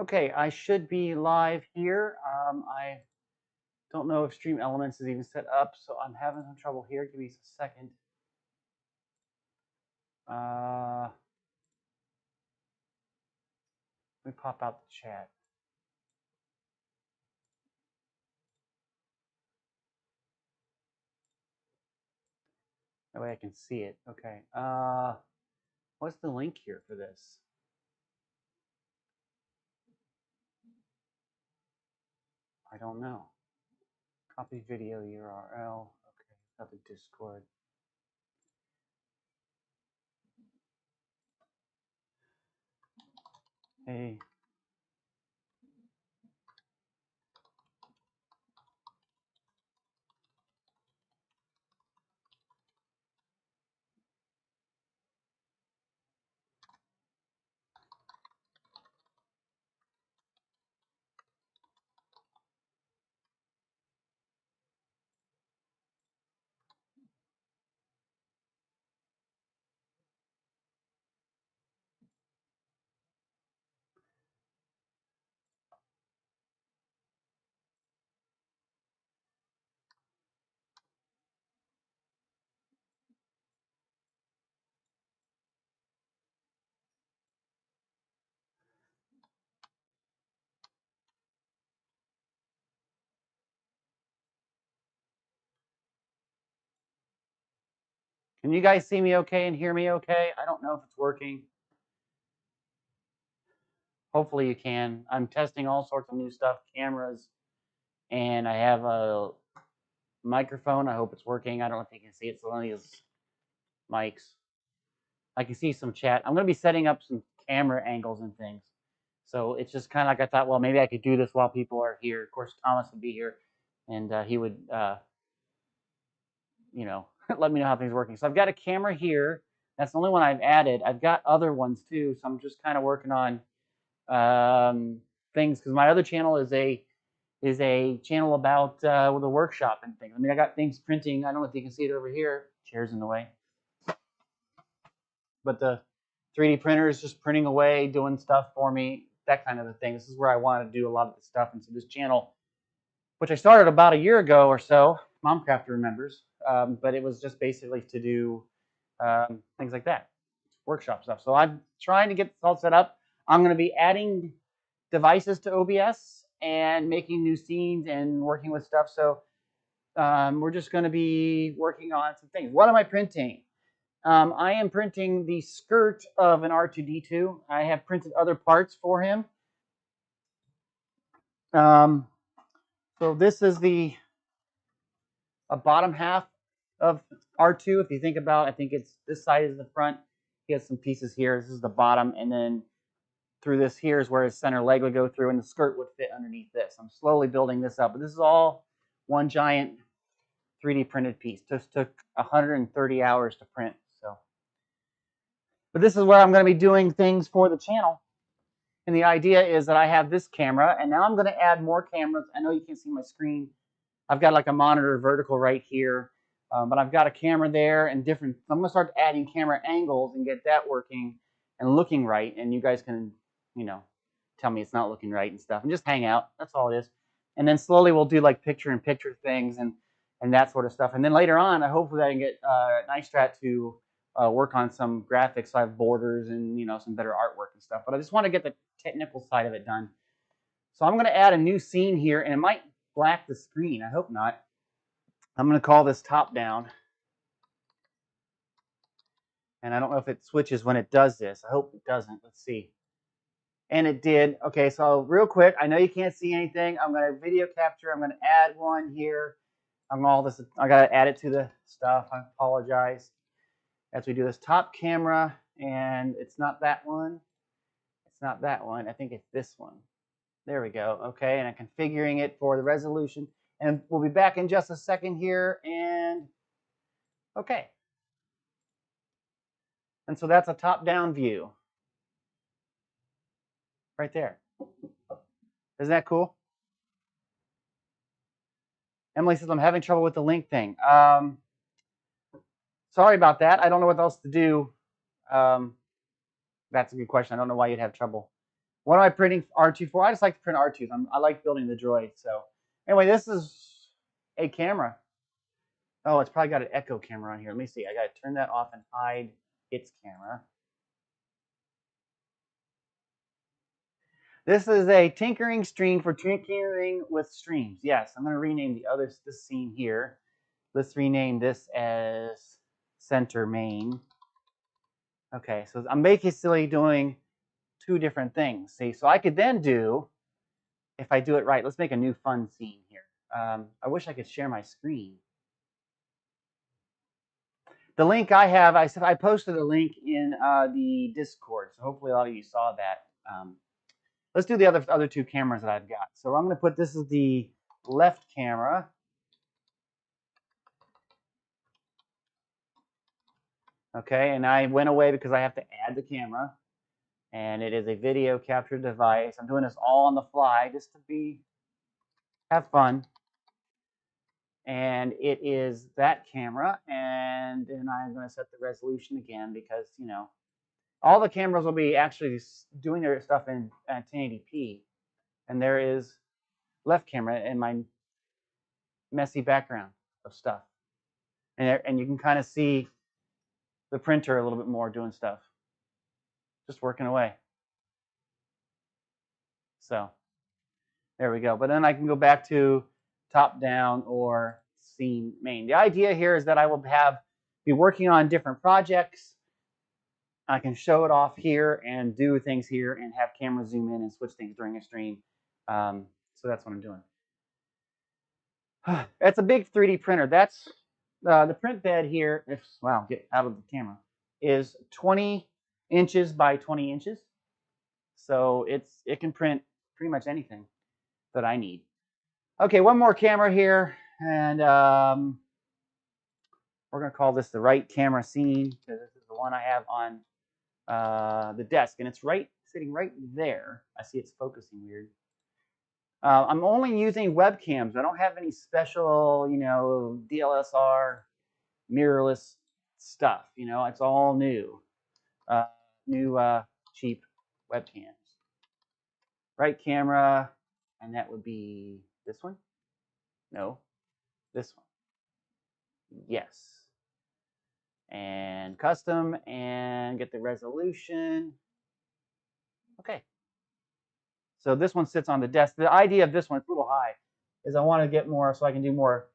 Okay, I should be live here. I don't know if Stream Elements is even set up, so I'm having some trouble here. Give me a second. Let me pop out the chat. That way I can see it. Okay. What's the link here for this? I don't know. Copy video URL. Okay, got the Discord. Hey. Can you guys see me okay and hear me okay? I don't know if it's working. Hopefully you can. I'm testing all sorts of new stuff, cameras, and I have a microphone. I hope it's working. I don't know if you can see it. So one of these mics. I can see some chat. I'm going to be setting up some camera angles and things. So it's just kind of like I thought, well, maybe I could do this while people are here. Of course, Thomas would be here, and he would, you know, let me know how things are working. So I've got a camera here. That's the only one I've added. I've got other ones too. So I'm just kind of working on things because my other channel is a channel about the workshop and things. I mean, I got things printing. I don't know if you can see it over here. Chair's in the way. But the 3D printer is just printing away, doing stuff for me, that kind of a thing. This is where I want to do a lot of the stuff. And so this channel, which I started about a year ago or so, Momcrafter remembers, but it was just basically to do things like that, workshop stuff. So I'm trying to get this all set up. I'm going to be adding devices to OBS and making new scenes and working with stuff. So we're just going to be working on some things. What am I printing? I am printing the skirt of an R2-D2. I have printed other parts for him. So this is the bottom half of R2. If you think about, I think it's this side is the front. He has some pieces here. This is the bottom, and then through this here is where his center leg would go through, and the skirt would fit underneath this. I'm slowly building this up, but this is all one giant 3D printed piece. Just took 130 hours to print. So, but this is where I'm going to be doing things for the channel. And the idea is that I have this camera, and now I'm going to add more cameras. I know you can't see my screen. I've got like a monitor vertical right here, but I've got a camera there and different. I'm going to start adding camera angles and get that working and looking right. And you guys can, you know, tell me it's not looking right and stuff, and just hang out. That's all it is. And then slowly we'll do like picture-in-picture things and that sort of stuff. And then later on, hopefully I can get Nystrat to work on some graphics. So I have borders and some better artwork and stuff. But I just want to get the technical side of it done. So I'm going to add a new scene here, and it might black the screen. I hope not. I'm going to call this top down. And I don't know if it switches when it does this. I hope it doesn't. Let's see. And it did. Okay, so real quick, I know you can't see anything. I'm going to video capture. I'm going to add one here. I got to add it to the stuff. I apologize. As we do this top camera, and it's not that one. It's not that one. I think it's this one. There we go. Okay, and I'm configuring it for the resolution. And we'll be back in just a second here. And okay. And so that's a top-down view right there. Isn't that cool? Emily says, I'm having trouble with the link thing. Sorry about that. I don't know what else to do. That's a good question. I don't know why you'd have trouble. What am I printing R2 for? I just like to print R2s. I like building the droid. So anyway, this is a camera. Oh, it's probably got an echo camera on here. Let me see. I got to turn that off and hide its camera. This is a tinkering stream for tinkering with streams. Yes, I'm going to rename this scene here. Let's rename this as center main. Okay, so I'm basically doing two different things. See, so I could then do, if I do it right, let's make a new fun scene here. I wish I could share my screen. The link I have, I posted a link in the Discord, so hopefully a lot of you saw that. Let's do the other two cameras that I've got. So I'm going to put this as the left camera. Okay, and I went away because I have to add the camera. And it is a video capture device. I'm doing this all on the fly just to have fun. And it is that camera. And then I'm going to set the resolution again because, you know, all the cameras will be actually doing their stuff in 1080p. And there is left camera in my messy background of stuff. And you can kind of see the printer a little bit more doing stuff. Just working away. So there we go. But then I can go back to top down or scene main. The idea here is that I will be working on different projects. I can show it off here and do things here and have camera zoom in and switch things during a stream. So that's what I'm doing. It's a big 3D printer. That's the print bed here. Wow, get out of the camera. Is 20 inches by 20 inches. So it can print pretty much anything that I need. Okay, one more camera here, and we're going to call this the right camera scene because this is the one I have on the desk, and it's sitting right there. I see it's focusing weird. I'm only using webcams. I don't have any special, you know, DLSR mirrorless stuff. You know, it's all new, cheap webcams. Right camera, and that would be this one. No, this one. Yes. And custom and get the resolution. Okay. So this one sits on the desk. The idea of this one, it's a little high, is I want to get more so I can do more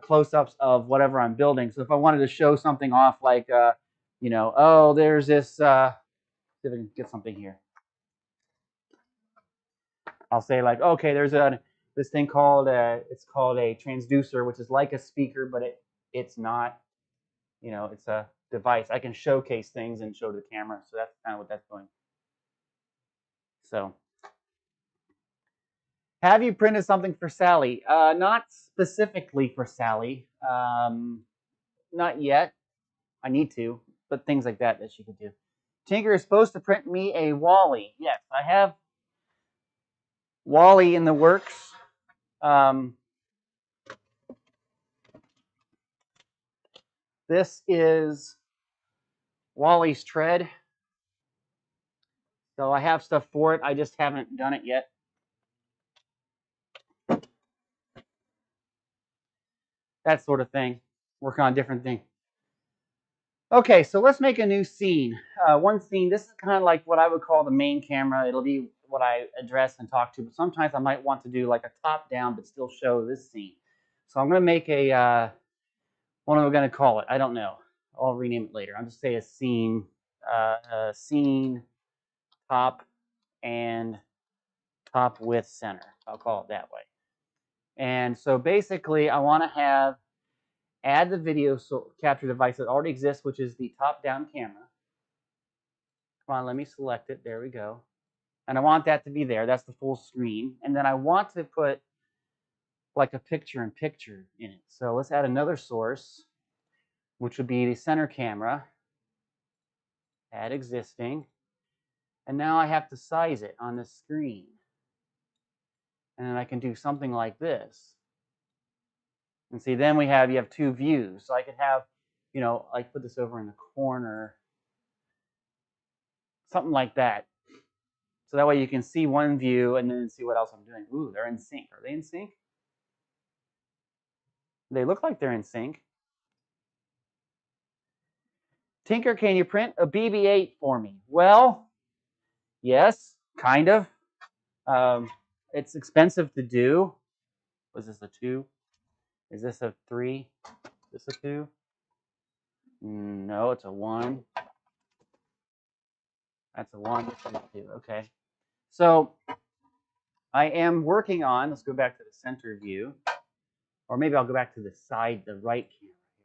close-ups of whatever I'm building. So if I wanted to show something off like, you know, oh, there's this, see if I can get something here. I'll say like, okay, there's this thing called, it's called a transducer, which is like a speaker, but it's not. You know, it's a device. I can showcase things and show to the camera. So that's kind of what that's doing. So, have you printed something for Sally? Not specifically for Sally. Not yet. I need to, but things like that she could do. Tinker is supposed to print me a Wally. Yes, I have Wally in the works. This is Wally's tread. So I have stuff for it. I just haven't done it yet. That sort of thing. Working on different things. Okay, so let's make a new scene. One scene, this is kind of like what I would call the main camera. It'll be what I address and talk to, but sometimes I might want to do like a top-down but still show this scene. So I'm going to make a, what am I going to call it? I don't know. I'll rename it later. I'll just say a scene, scene, top, and top with center. I'll call it that way. And so basically I want to add the video capture device that already exists, which is the top-down camera. Come on, let me select it. There we go. And I want that to be there. That's the full screen. And then I want to put like a picture-in-picture in it. So let's add another source, which would be the center camera. Add existing. And now I have to size it on the screen. And then I can do something like this. And see, then you have two views. So I could have, you know, like put this over in the corner. Something like that. So that way you can see one view and then see what else I'm doing. Ooh, they're in sync. Are they in sync? They look like they're in sync. Tinker, can you print a BB-8 for me? Well, yes, kind of. It's expensive to do. Was this a 2? Is this a 3? Is this a 2? No, it's a 1. That's a 1. This is a 2. Okay. So I am working on, let's go back to the center view. Or maybe I'll go back to the side, the right camera here.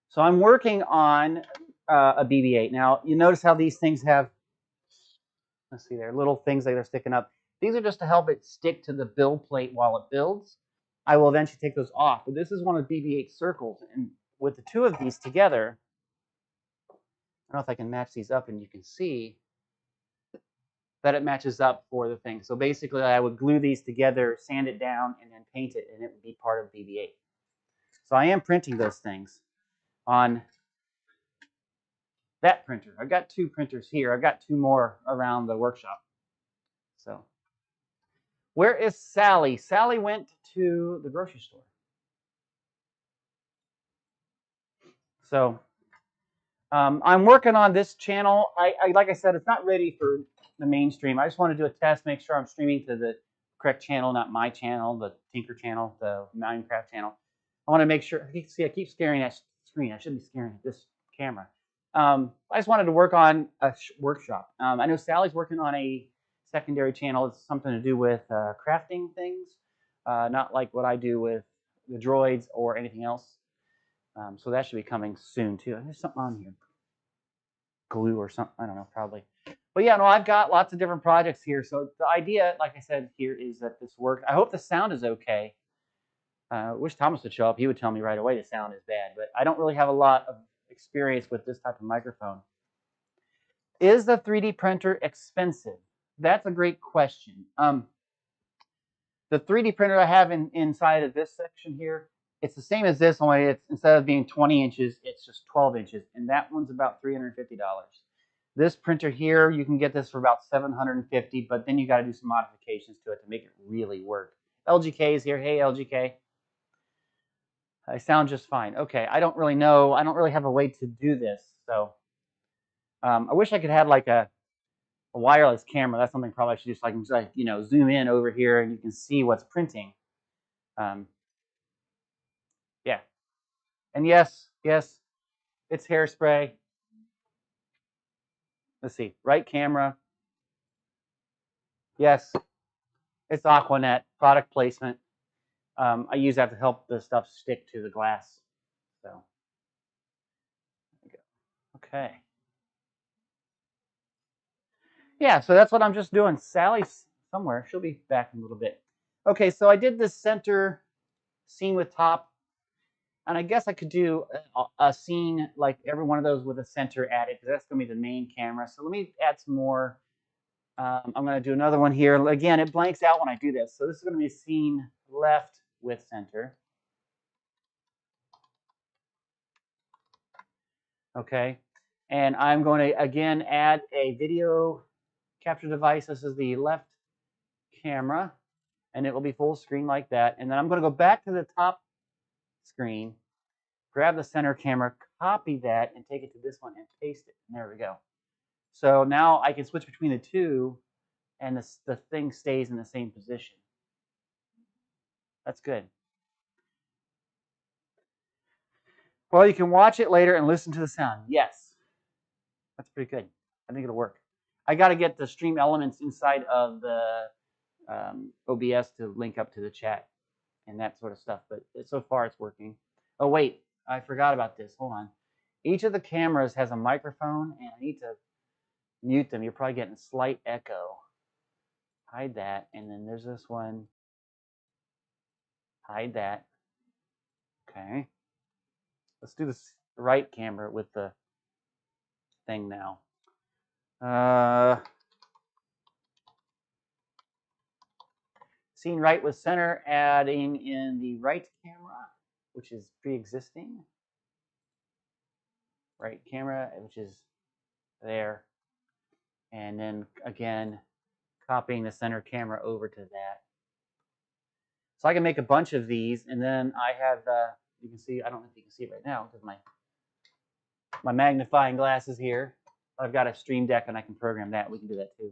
So I'm working on a BB-8. Now, you notice how these things have, let's see, they're little things that are sticking up. These are just to help it stick to the build plate while it builds. I will eventually take those off. But this is one of the BB-8 circles. And with the two of these together, I don't know if I can match these up and you can see that it matches up for the thing. So basically, I would glue these together, sand it down, and then paint it, and it would be part of BB-8. So I am printing those things on that printer. I've got 2 printers here. I've got 2 more around the workshop. So where is Sally? Sally went to the grocery store. So I'm working on this channel. Like I said, it's not ready for the mainstream. I just want to do a test, make sure I'm streaming to the correct channel, not my channel, the Tinker channel, the Minecraft channel. I want to make sure. I keep staring at screen. I shouldn't be staring at this camera. I just wanted to work on a workshop. I know Sally's working on a secondary channel. It's something to do with crafting things, not like what I do with the droids or anything else. So that should be coming soon too. There's something on here, glue or something. I don't know, probably. But yeah, no, I've got lots of different projects here. So the idea, like I said, here is that this works. I hope the sound is okay. I wish Thomas would show up. He would tell me right away the sound is bad. But I don't really have a lot of experience with this type of microphone. Is the 3D printer expensive? That's a great question. The 3D printer I have inside of this section here, it's the same as this, only it's instead of being 20 inches, it's just 12 inches. And that one's about $350. This printer here, you can get this for about $750, but then you got to do some modifications to it to make it really work. LGK is here. Hey, LGK. I sound just fine. Okay, I don't really know. I don't really have a way to do this. So I wish I could have like a wireless camera. That's something probably I should do, so I can just, like, zoom in over here and you can see what's printing. Yeah. And yes, it's hairspray. Let's see, right camera. Yes, it's Aquanet, product placement. I use that to help the stuff stick to the glass. So, there we go. Okay. Yeah, so that's what I'm just doing. Sally's somewhere. She'll be back in a little bit. Okay, so I did this center scene with top. And I guess I could do a scene like every one of those with a center added, because that's going to be the main camera. So let me add some more. I'm going to do another one here. Again, it blanks out when I do this. So this is going to be a scene left with center. Okay. And I'm going to, again, add a video capture device. This is the left camera. And it will be full screen like that. And then I'm going to go back to the top screen, grab the center camera, copy that, and take it to this one and paste it. And there we go. So now I can switch between the two, and the thing stays in the same position. That's good. Well, you can watch it later and listen to the sound. Yes. That's pretty good. I think it'll work. I got to get the stream elements inside of the OBS to link up to the chat and that sort of stuff. But so far, it's working. Oh, wait. I forgot about this. Hold on. Each of the cameras has a microphone, and I need to mute them. You're probably getting a slight echo. Hide that. And then there's this one. Hide that. Okay. Let's do this right camera with the thing now. Scene right with center, adding in the right camera, which is pre-existing. Right camera, which is there. And then again, copying the center camera over to that. So I can make a bunch of these, and then I have, you can see, I don't know if you can see it right now because my magnifying glass is here. I've got a Stream Deck, and I can program that. We can do that too.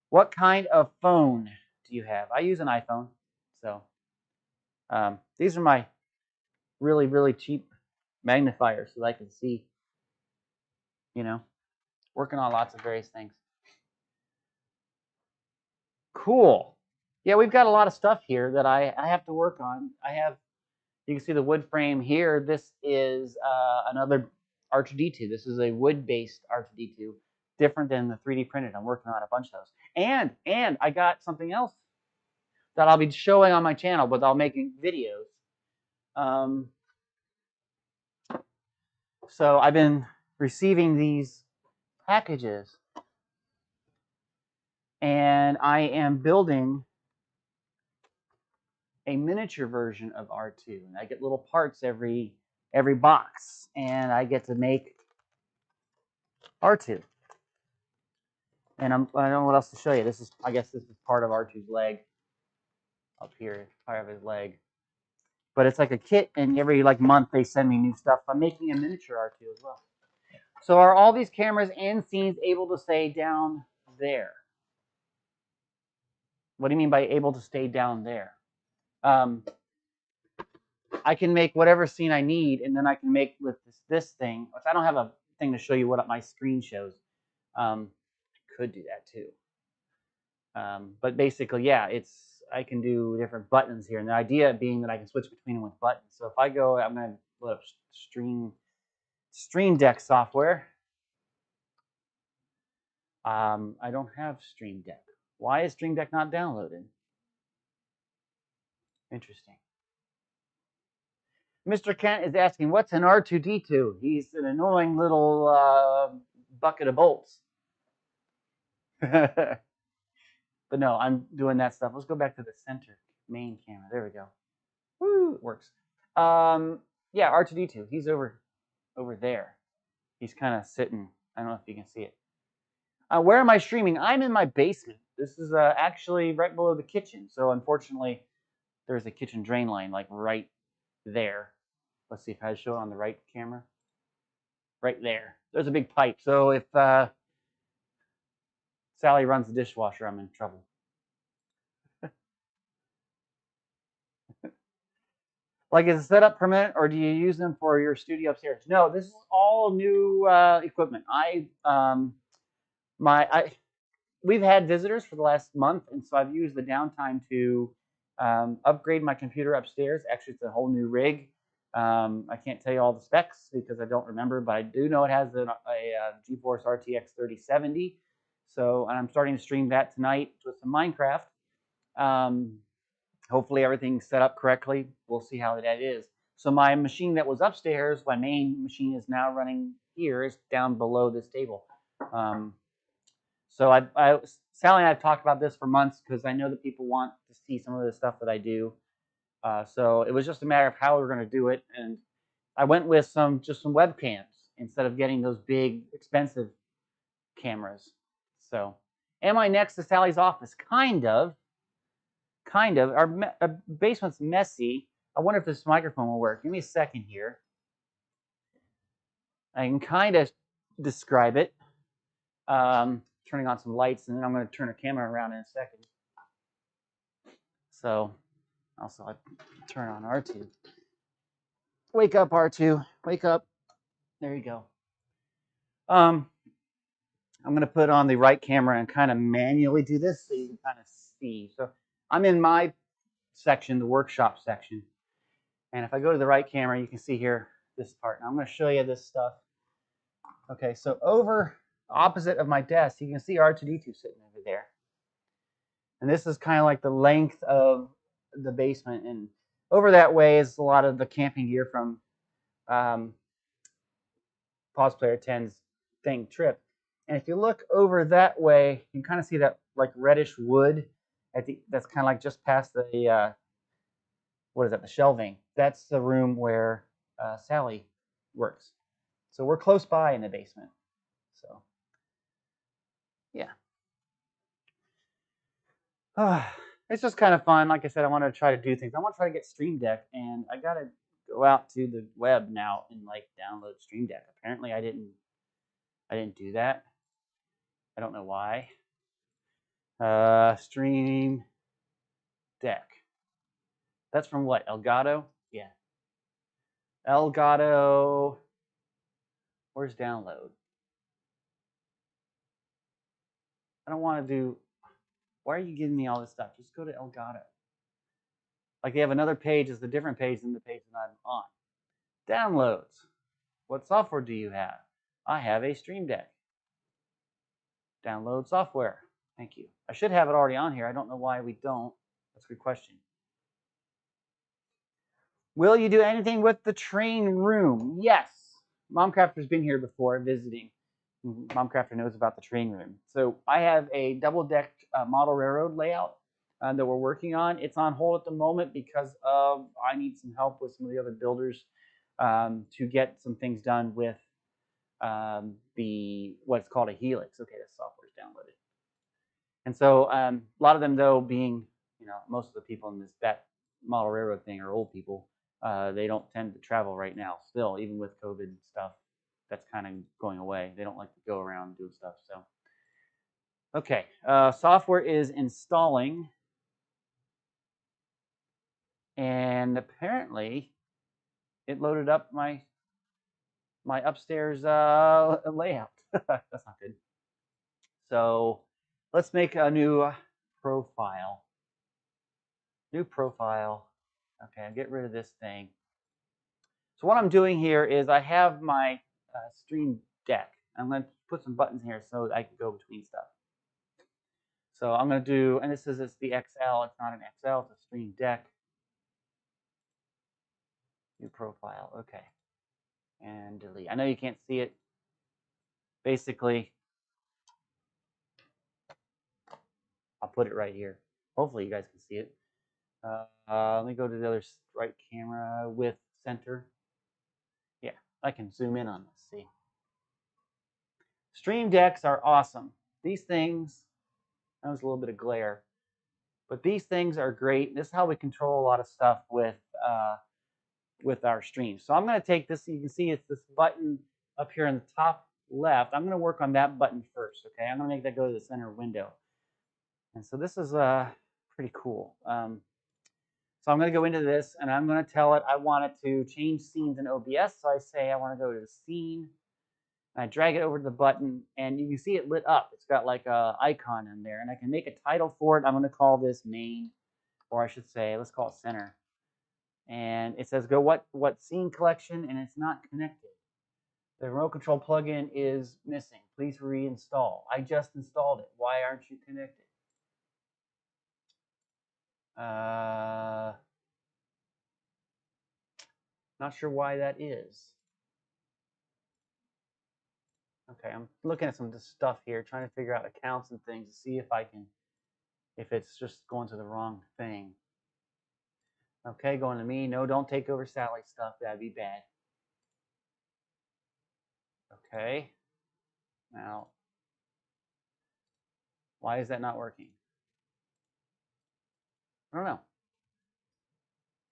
What kind of phone do you have? I use an iPhone. So these are my really, really cheap magnifiers so that I can see, you know, working on lots of various things. Cool. Yeah, we've got a lot of stuff here that I have to work on. You can see the wood frame here. This is another R2D2. This is a wood-based R2D2, different than the 3D printed. I'm working on a bunch of those. And I got something else that I'll be showing on my channel, but I'll making videos. So I've been receiving these packages, and I am building a miniature version of R2. And I get little parts every box, and I get to make R2. And I don't know what else to show you. I guess this is part of R2's leg up here, part of his leg. But it's like a kit, and every month they send me new stuff. I'm making a miniature R2 as well. So are all these cameras and scenes able to stay down there? What do you mean by able to stay down there? I can make whatever scene I need, and then I can make with this thing, which I don't have a thing to show you what my screen shows. Could do that too. But basically, yeah, I can do different buttons here, and the idea being that I can switch between them with buttons. So if I go, I'm going to load up Stream Deck software. I don't have Stream Deck. Why is Stream Deck not downloaded? Interesting. Mr. Kent is asking, what's an R2D2? He's an annoying little bucket of bolts. But no, I'm doing that stuff. Let's go back to the center main camera. There we go. Woo, it works. Yeah, R2D2. He's over there. He's kind of sitting. I don't know if you can see it. Where am I streaming? I'm in my basement. This is actually right below the kitchen. So unfortunately, there's a kitchen drain line right there. Let's see if I show it on the right camera. Right there. There's a big pipe. So if Sally runs the dishwasher, I'm in trouble. Is it set up permanent, or do you use them for your studio upstairs? No, this is all new equipment. We've had visitors for the last month, and so I've used the downtime to upgrade my computer upstairs. Actually, it's a whole new rig. I can't tell you all the specs because I don't remember, but I do know it has a GeForce RTX 3070. So, and I'm starting to stream that tonight with some Minecraft. Hopefully everything's set up correctly. We'll see how that is. So my machine that was upstairs, my main machine is now running here. It's down below this table. So Sally and I have talked about this for months because I know that people want to see some of the stuff that I do. So it was just a matter of how we were going to do it. And I went with just some webcams instead of getting those big, expensive cameras. So am I next to Sally's office? Kind of. Our basement's messy. I wonder if this microphone will work. Give me a second here. I can kind of describe it. Turning on some lights, and then I'm going to turn the camera around in a second. So, also I turn on R2. Wake up, R2. Wake up. There you go. I'm going to put on the right camera and kind of manually do this so you can kind of see. So I'm in my section, the workshop section. And if I go to the right camera, you can see here this part. Now I'm going to show you this stuff. Okay, so over opposite of my desk, you can see R2D2 sitting over there. And this is kind of like the length of the basement. And over that way is a lot of the camping gear from Pause Player 10's thing trip. And if you look over that way, you can kind of see that reddish wood that's kind of just past the what is that, the shelving. That's the room where Sally works. So we're close by in the basement. So yeah. It's just kind of fun. Like I said, I want to try to do things. I want to try to get Stream Deck, and I got to go out to the web now and like download Stream Deck. Apparently, I didn't do that. I don't know why. Stream Deck. That's from what? Elgato? Yeah. Elgato. Where's download? I don't want to do. Why are you giving me all this stuff? Just go to Elgato. Like they have another page that's a different page than the page that I'm on. Downloads. What software do you have? I have a Stream Deck. Download software. Thank you. I should have it already on here. I don't know why we don't. That's a good question. Will you do anything with the train room? Yes. Momcrafter's been here before visiting. Momcrafter knows about the train room. So I have a double-decked model railroad layout that we're working on. It's on hold at the moment because of I need some help with some of the other builders to get some things done with the what's called a helix. Okay, the software's downloaded. And so a lot of them, though, being most of the people in that model railroad thing are old people. They don't tend to travel right now. Still, even with COVID stuff, that's kind of going away. They don't like to go around doing stuff. So, okay, software is installing, and apparently, it loaded up my upstairs layout. That's not good. So, let's make a new profile. New profile. Okay, I'll get rid of this thing. So what I'm doing here is I have my Stream Deck. I'm going to put some buttons here so I can go between stuff. So I'm going to do, and it's the XL. It's not an XL. It's a Stream Deck. New profile. Okay. And delete. I know you can't see it. Basically, I'll put it right here. Hopefully you guys can see it. Let me go to the other right camera with center. Yeah, I can zoom in on this. See. Stream Decks are awesome. These things, that was a little bit of glare, but these things are great. This is how we control a lot of stuff with our streams. So I'm going to take this. You can see it's this button up here in the top left. I'm going to work on that button first. Okay, I'm going to make that go to the center window. And so this is pretty cool. So I'm going to go into this, and I'm going to tell it I want it to change scenes in OBS. So I say I want to go to the scene. I drag it over to the button, and you can see it lit up. It's got like an icon in there, and I can make a title for it. I'm going to call this main, or I should say, let's call it center. And it says go what scene collection, and it's not connected. The remote control plugin is missing. Please reinstall. I just installed it. Why aren't you connected? Not sure why that is. Okay, I'm looking at some stuff here, trying to figure out accounts and things to see if it's just going to the wrong thing. Okay, going to me. No, don't take over Sally's stuff. That'd be bad. Okay. Now, why is that not working? I don't know.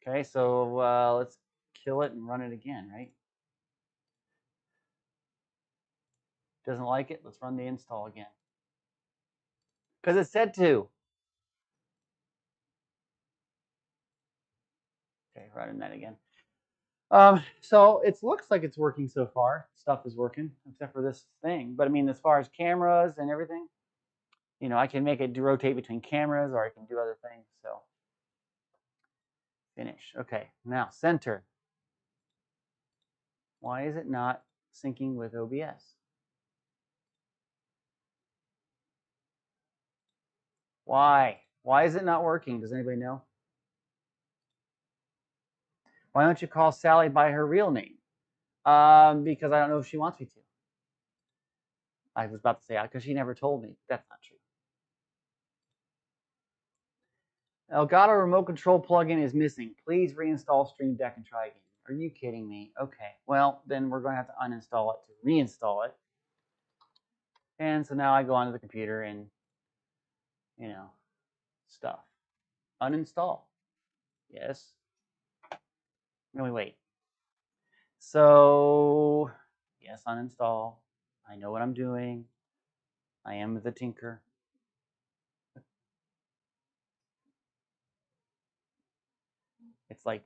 Okay, so let's kill it and run it again, right? Doesn't like it? Let's run the install again. Because it said to. Okay, running that again. So it looks like it's working so far. Stuff is working, except for this thing. But I mean, as far as cameras and everything, I can make it rotate between cameras, or I can do other things. So finish. Okay, now center. Why is it not syncing with OBS? Why? Why is it not working? Does anybody know? Why don't you call Sally by her real name? Because I don't know if she wants me to. I was about to say because she never told me. That's not true. Elgato remote control plugin is missing. Please reinstall Stream Deck and try again. Are you kidding me? Okay, well, then we're going to have to uninstall it to reinstall it. And so now I go onto the computer and, stuff. Uninstall. Yes. No, wait. So, yes, uninstall. I know what I'm doing. I am the tinker. It's like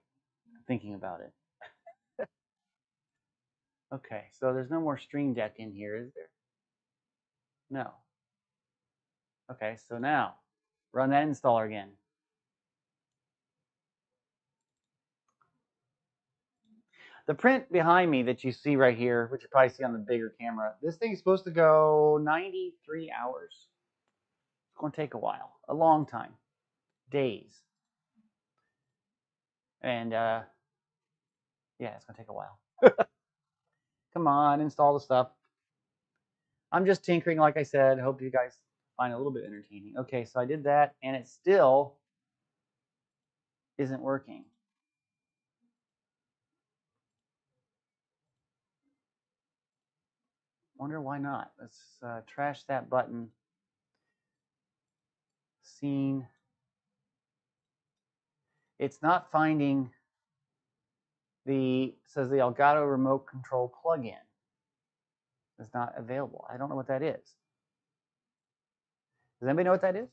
thinking about it. Okay, so there's no more Stream Deck in here, is there? No. Okay, so now run that installer again. The print behind me that you see right here, which you probably see on the bigger camera, this thing's supposed to go 93 hours. It's going to take a while, a long time, days. And yeah, it's going to take a while. Come on, install the stuff. I'm just tinkering, like I said. Hope you guys find it a little bit entertaining. Okay, so I did that, and it still isn't working. Wonder why not. Let's trash that button. Scene. It's not finding the, says the Elgato remote control plugin is not available. I don't know what that is. Does anybody know what that is?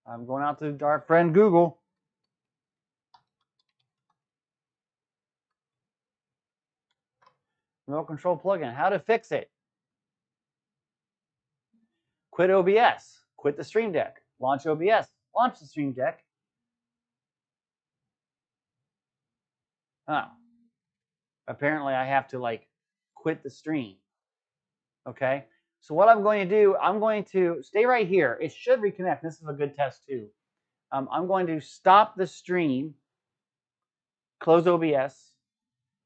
I'm going out to our friend Google. Remote control plugin. How to fix it. Quit OBS. Quit the Stream Deck. Launch OBS. Launch the Stream Deck. Oh. Apparently I have to like quit the stream. Okay. So what I'm going to do, I'm going to stay right here. It should reconnect. This is a good test too. I'm going to stop the stream, close OBS,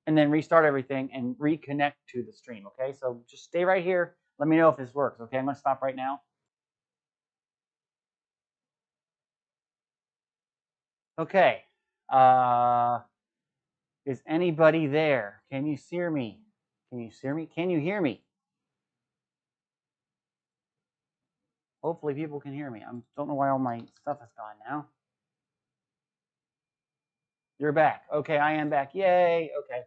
and then restart everything and reconnect to the stream. Okay. So just stay right here. Let me know if this works. Okay. I'm going to stop right now. Okay. Is anybody there? Can you hear me? Can you hear me? Can you hear me? Hopefully people can hear me. I don't know why all my stuff is gone now. You're back. Okay, I am back. Yay. Okay.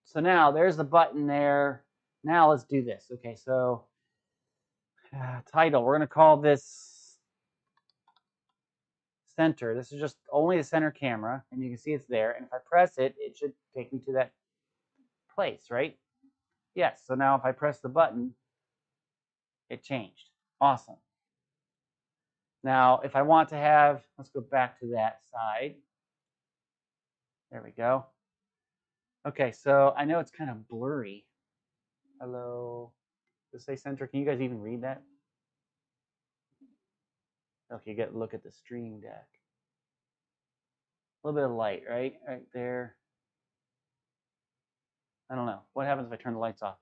So now there's the button there. Now let's do this. Okay, so title. We're going to call this center. This is just only the center camera, and you can see it's there. And if I press it, it should take me to that place, right? Yes. So now if I press the button, it changed. Awesome. Now, if I want to have, let's go back to that side. There we go. Okay, so I know it's kind of blurry. Hello. Does it say center? Can you guys even read that? Okay, you get a look at the Stream Deck. A little bit of light, right? Right there. I don't know. What happens if I turn the lights off?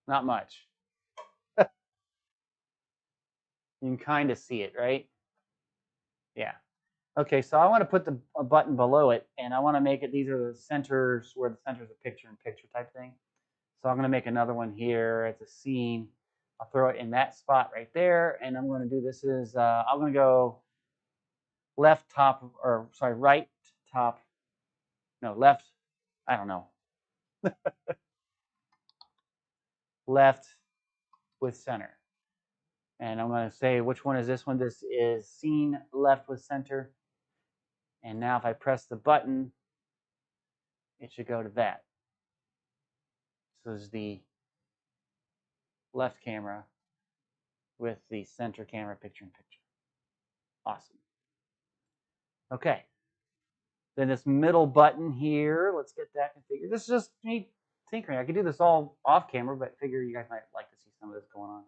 Not much. You can kind of see it, right? Yeah. Okay, so I want to put a button below it, and I want to make it, these are the centers where the center's a picture-in-picture type thing. So I'm going to make another one here. It's a scene. I'll throw it in that spot right there, and I'm going to do this is, I'm going to go left top, or sorry, right top, no, left, I don't know. Left with center. And I'm going to say, which one is this one? This is scene left with center. And now if I press the button, it should go to that. So this is the left camera with the center camera picture-in-picture. Awesome. Okay. Then this middle button here, let's get that configured. This is just me tinkering. I could do this all off camera, but I figure you guys might like to see some of this going on.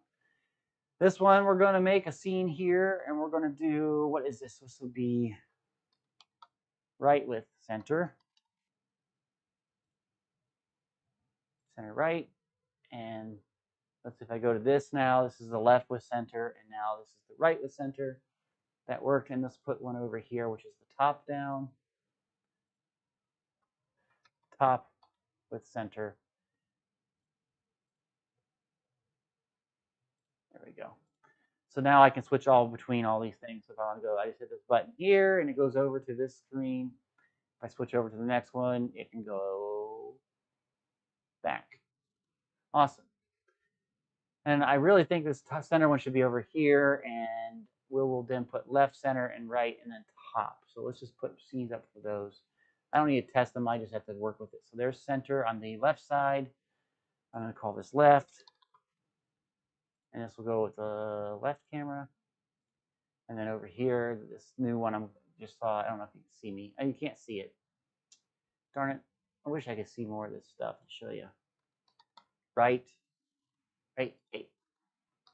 This one, we're going to make a scene here, and we're going to do, what is this? This will be right with center. Center right. And let's see if I go to this now. This is the left with center, and now this is the right with center. That worked, and let's put one over here, which is the top down. Top with center. There we go. So now I can switch all between all these things. If I want to go, I just hit this button here, and it goes over to this screen. If I switch over to the next one, it can go back. Awesome. And I really think this center one should be over here, and we'll then put left, center, and right, and then top. So let's just put scenes up for those. I don't need to test them. I just have to work with it. So there's center on the left side. I'm going to call this left. And this will go with the left camera. And then over here, this new one I just saw. I don't know if you can see me. Oh, you can't see it. Darn it. I wish I could see more of this stuff to show you. Right. Right.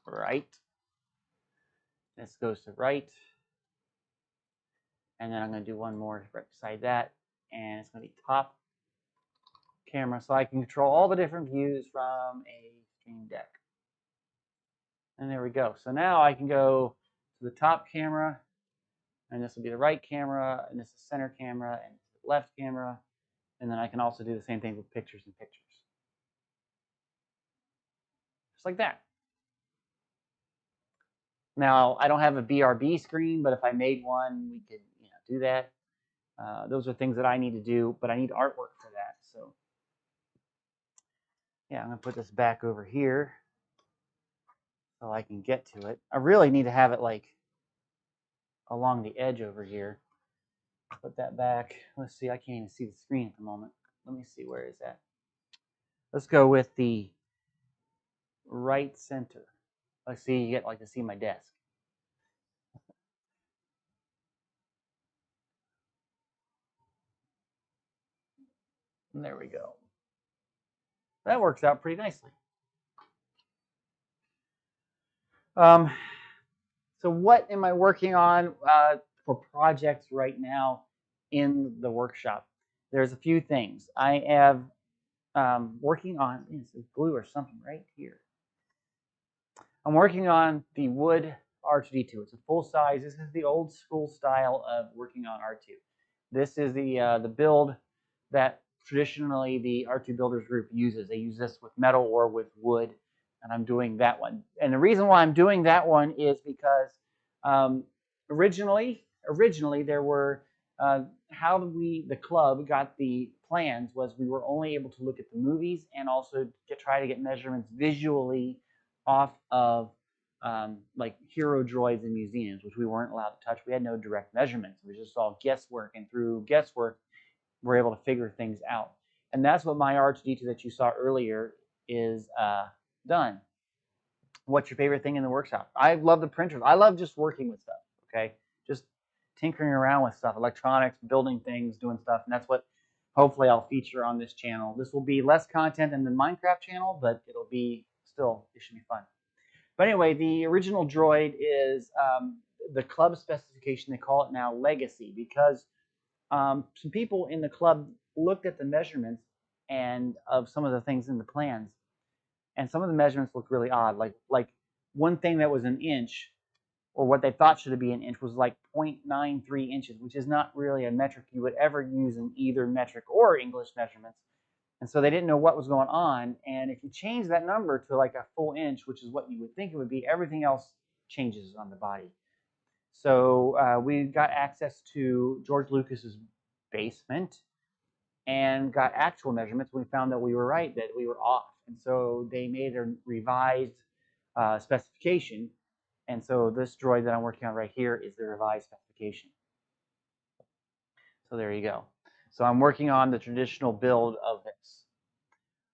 Right. This goes to right. And then I'm going to do one more right beside that. And it's going to be top camera. So I can control all the different views from a Stream Deck. And there we go. So now I can go to the top camera. And this will be the right camera. And this is center camera. And this is the left camera. And then I can also do the same thing with pictures and pictures. Just like that. Now, I don't have a BRB screen, but if I made one, we could do that. Those are things that I need to do, but I need artwork for that. So, yeah, I'm going to put this back over here so I can get to it. I really need to have it like along the edge over here. Put that back. Let's see. I can't even see the screen at the moment. Let me see. Where is that? Let's go with the right center. Let's see. You get like to see my desk. And there we go. That works out pretty nicely. So what am I working on for projects right now in the workshop? There's a few things. I have working on, it's glue or something right here. I'm working on the wood R2D2. It's a full size. This is the old school style of working on R2. This is the build that traditionally the R2 Builders Group uses. They use this with metal or with wood, and I'm doing that one. And the reason why I'm doing that one is because originally there were how the club got the plans was we were only able to look at the movies and also try to get measurements visually off of like hero droids in museums, which we weren't allowed to touch. We had no direct measurements. It was just all guesswork, and through guesswork, we're able to figure things out. And that's what my R2D2 that you saw earlier is done. What's your favorite thing in the workshop? I love the printers. I love just working with stuff, okay? Just tinkering around with stuff, electronics, building things, doing stuff. And that's what hopefully I'll feature on this channel. This will be less content than the Minecraft channel, but it'll be still, it should be fun. But anyway, the original droid is the club specification. They call it now Legacy because some people in the club looked at the measurements and of some of the things in the plans, and some of the measurements look really odd. Like one thing that was an inch, or what they thought should be an inch, was like 0.93 inches, which is not really a metric you would ever use in either metric or English measurements. And so they didn't know what was going on. And if you change that number to like a full inch, which is what you would think it would be, everything else changes on the body. So we got access to George Lucas's basement and got actual measurements. We found that we were right, that we were off. And so they made a revised specification. And so this droid that I'm working on right here is the revised specification. So there you go. So I'm working on the traditional build of this.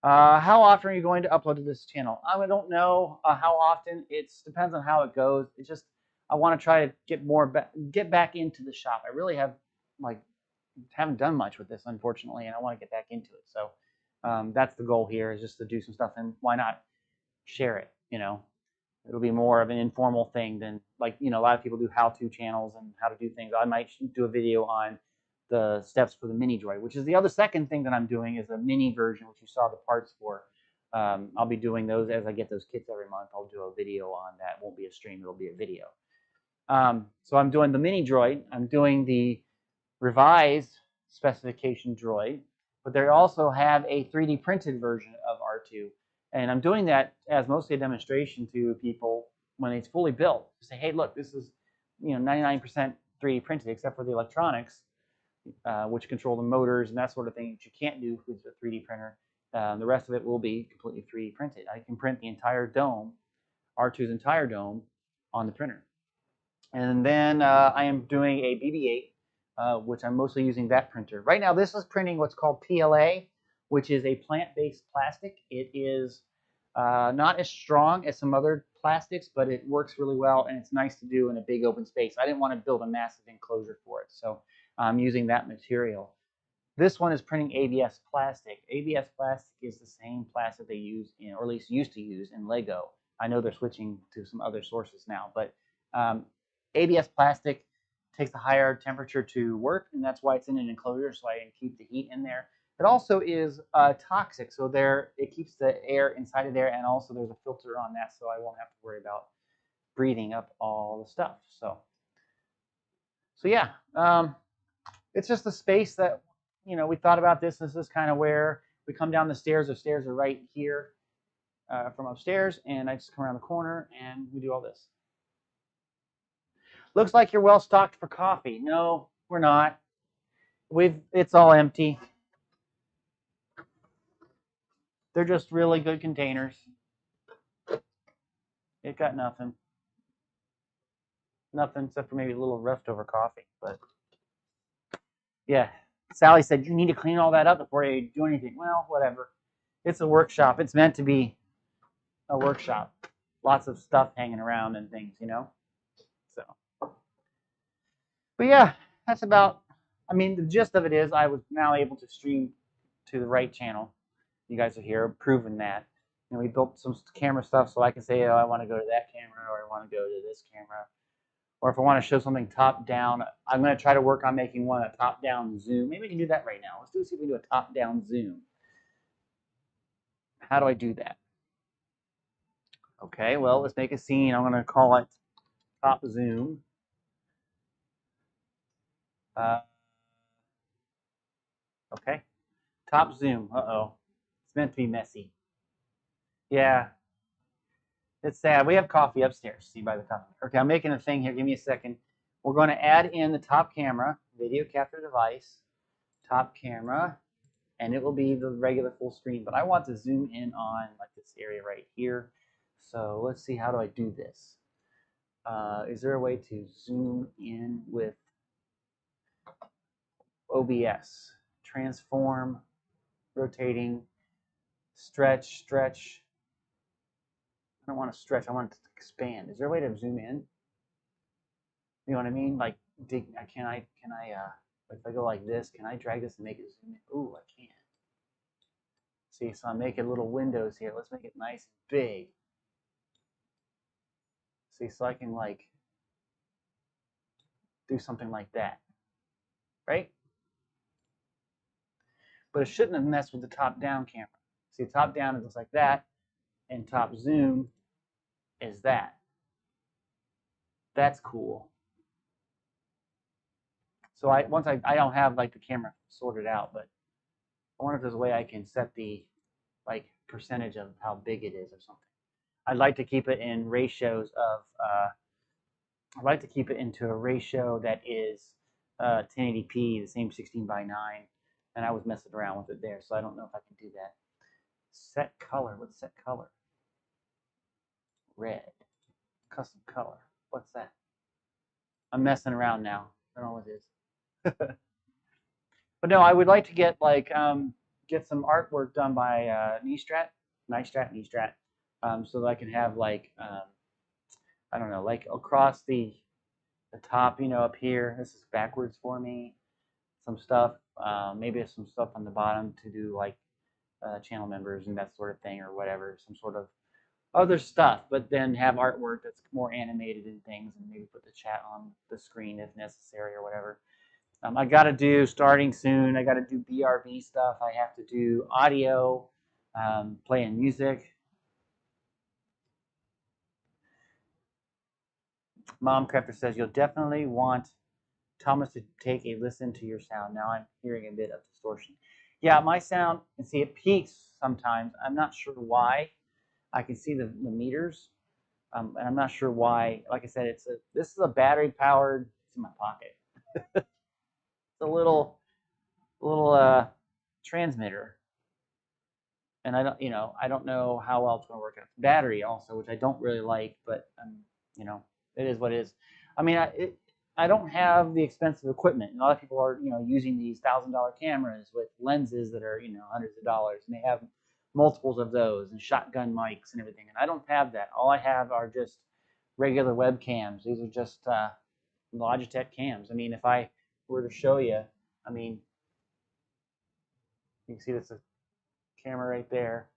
How often are you going to upload to this channel? I don't know how often. It depends on how it goes. It's just I want to try to get back into the shop. I really haven't done much with this, unfortunately, and I want to get back into it. So that's the goal here, is just to do some stuff, and why not share it? It'll be more of an informal thing than a lot of people do how-to channels and how to do things. I might do a video on the steps for the mini droid, which is the other second thing that I'm doing, is a mini version, which you saw the parts for. I'll be doing those as I get those kits every month. I'll do a video on that. It won't be a stream, it'll be a video. So I'm doing the mini droid. I'm doing the revised specification droid, but they also have a 3D printed version of R2. And I'm doing that as mostly a demonstration to people when it's fully built, say, hey, look, this is 99% 3D printed except for the electronics, which control the motors and that sort of thing that you can't do with a 3D printer. The rest of it will be completely 3D printed. I can print the entire dome, R2's entire dome, on the printer. And then I am doing a BB-8, which I'm mostly using that printer. Right now, this is printing what's called PLA, which is a plant-based plastic. It is not as strong as some other plastics, but it works really well, and it's nice to do in a big open space. I didn't want to build a massive enclosure for it, so I'm using that material. This one is printing ABS plastic. ABS plastic is the same plastic they use in, or at least used to use in Lego. I know they're switching to some other sources now, but ABS plastic takes a higher temperature to work, and that's why it's in an enclosure, so I can keep the heat in there. It also is toxic, so it keeps the air inside of there, and also there's a filter on that, so I won't have to worry about breathing up all the stuff. So yeah, it's just a space that we thought about this. This is kind of where we come down the stairs. The stairs are right here from upstairs, and I just come around the corner and we do all this. Looks like you're well stocked for coffee. No, we're not. It's all empty. They're just really good containers. It got nothing. Nothing except for maybe a little leftover coffee. But yeah, Sally said you need to clean all that up before you do anything. Well, whatever. It's a workshop. It's meant to be a workshop. Lots of stuff hanging around and things, So, but yeah, that's about. I mean, the gist of it is I was now able to stream to the right channel. You guys are here, proving that. And we built some camera stuff so I can say, oh, I want to go to that camera, or I want to go to this camera. Or if I want to show something top-down, I'm going to try to work on making one a top-down zoom. Maybe we can do that right now. Let's see if we can do a top-down zoom. How do I do that? Okay, well, let's make a scene. I'm going to call it top zoom. Okay, top zoom. Uh-oh. It's meant to be messy. Yeah. It's sad. We have coffee upstairs. See by the coffee. Okay, I'm making a thing here. Give me a second. We're going to add in the top camera, video capture device, top camera, and it will be the regular full screen. But I want to zoom in on like this area right here. So let's see, how do I do this? Is there a way to zoom in with OBS? Transform, rotating, stretch. I don't want to stretch. I want it to expand. Is there a way to zoom in? You know what I mean? Like, can I if I go like this, can I drag this and make it zoom in? Ooh, I can't. See, so I'm making little windows here. Let's make it nice and big. See, so I can like do something like that, right? But it shouldn't have messed with the top-down camera. See, top-down it looks like that, and top zoom is that. That's cool. So I don't have like the camera sorted out, but I wonder if there's a way I can set the like percentage of how big it is or something. I'd like to keep it in ratios of. I'd like to keep it into a ratio that is 1080p, the same 16:9, and I was messing around with it there, so I don't know if I can do that. Set color. What's set color? Red. Custom color. What's that? I'm messing around now. I don't know what it is. But no, I would like to get like get some artwork done by Nistrat, so that I can have like I don't know, like across the top, up here. This is backwards for me. Some stuff, maybe some stuff on the bottom to do like channel members and that sort of thing, or whatever, some sort of other stuff. But then have artwork that's more animated and things, and maybe put the chat on the screen if necessary or whatever. I got to do, starting soon, I got to do BRB stuff. I have to do audio, playing music. Mom Crafter says, you'll definitely want Thomas to take a listen to your sound. Now I'm hearing a bit of distortion. Yeah, my sound, and see, it peaks sometimes. I'm not sure why. I can see the meters. And I'm not sure why. Like I said, this is a battery powered. It's in my pocket. It's a little transmitter, and I don't know how well it's going to work out. Battery also, which I don't really like, but you know, it is what it is. I mean, I don't have the expensive equipment. And a lot of people are, using these $1,000 cameras with lenses that are, hundreds of dollars, and they have multiples of those and shotgun mics and everything. And I don't have that. All I have are just regular webcams. These are just Logitech cams. I mean, if I were to show you, I mean, you can see this camera right there.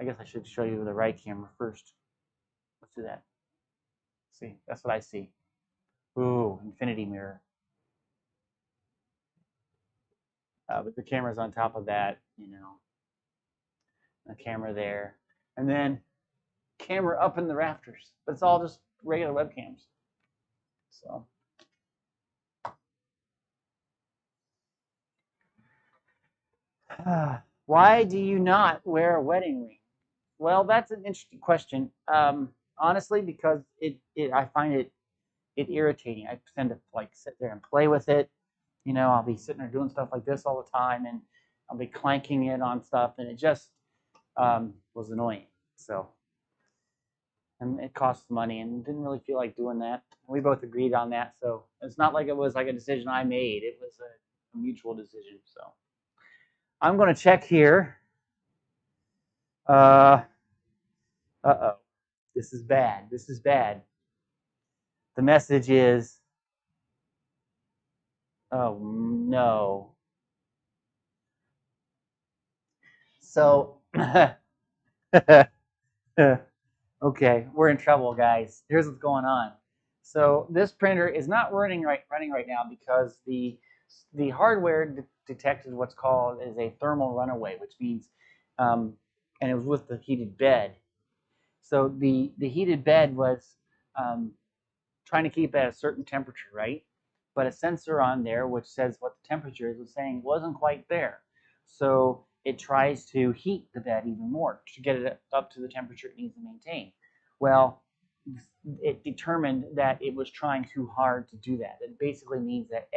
I guess I should show you the right camera first. Let's do that. See, that's what I see. Ooh, infinity mirror. But the camera's on top of that, a camera there, and then camera up in the rafters. But it's all just regular webcams. So, why do you not wear a wedding ring? Well, that's an interesting question. Honestly, because I find it irritating. I tend to like sit there and play with it. I'll be sitting there doing stuff like this all the time, and I'll be clanking it on stuff, and it just was annoying. So, and it costs money, and didn't really feel like doing that. We both agreed on that, so it's not like it was like a decision I made. It was a mutual decision. So, I'm going to check here. Uh-oh. This is bad. This is bad. The message is, oh no. So, okay, we're in trouble, guys. Here's what's going on. So this printer is not running right now because the hardware detected what's called as a thermal runaway, which means, and it was with the heated bed. So the heated bed was trying to keep at a certain temperature, right? But a sensor on there which says what the temperature is was saying wasn't quite there. So it tries to heat the bed even more to get it up to the temperature it needs to maintain. Well, it determined that it was trying too hard to do that. It basically means that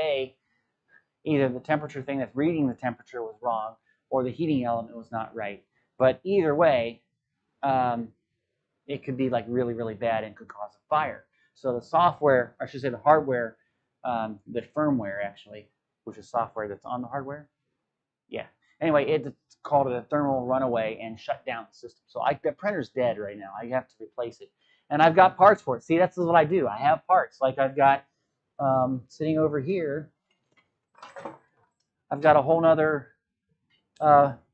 either the temperature thing that's reading the temperature was wrong or the heating element was not right. But either way, it could be like really, really bad and could cause a fire. So the software, or I should say the hardware, the firmware actually, which is software that's on the hardware. Yeah. Anyway, it called it a thermal runaway and shut down the system. So the printer's dead right now. I have to replace it. And I've got parts for it. See, that's what I do. I have parts. Like I've got, sitting over here, I've got a whole nother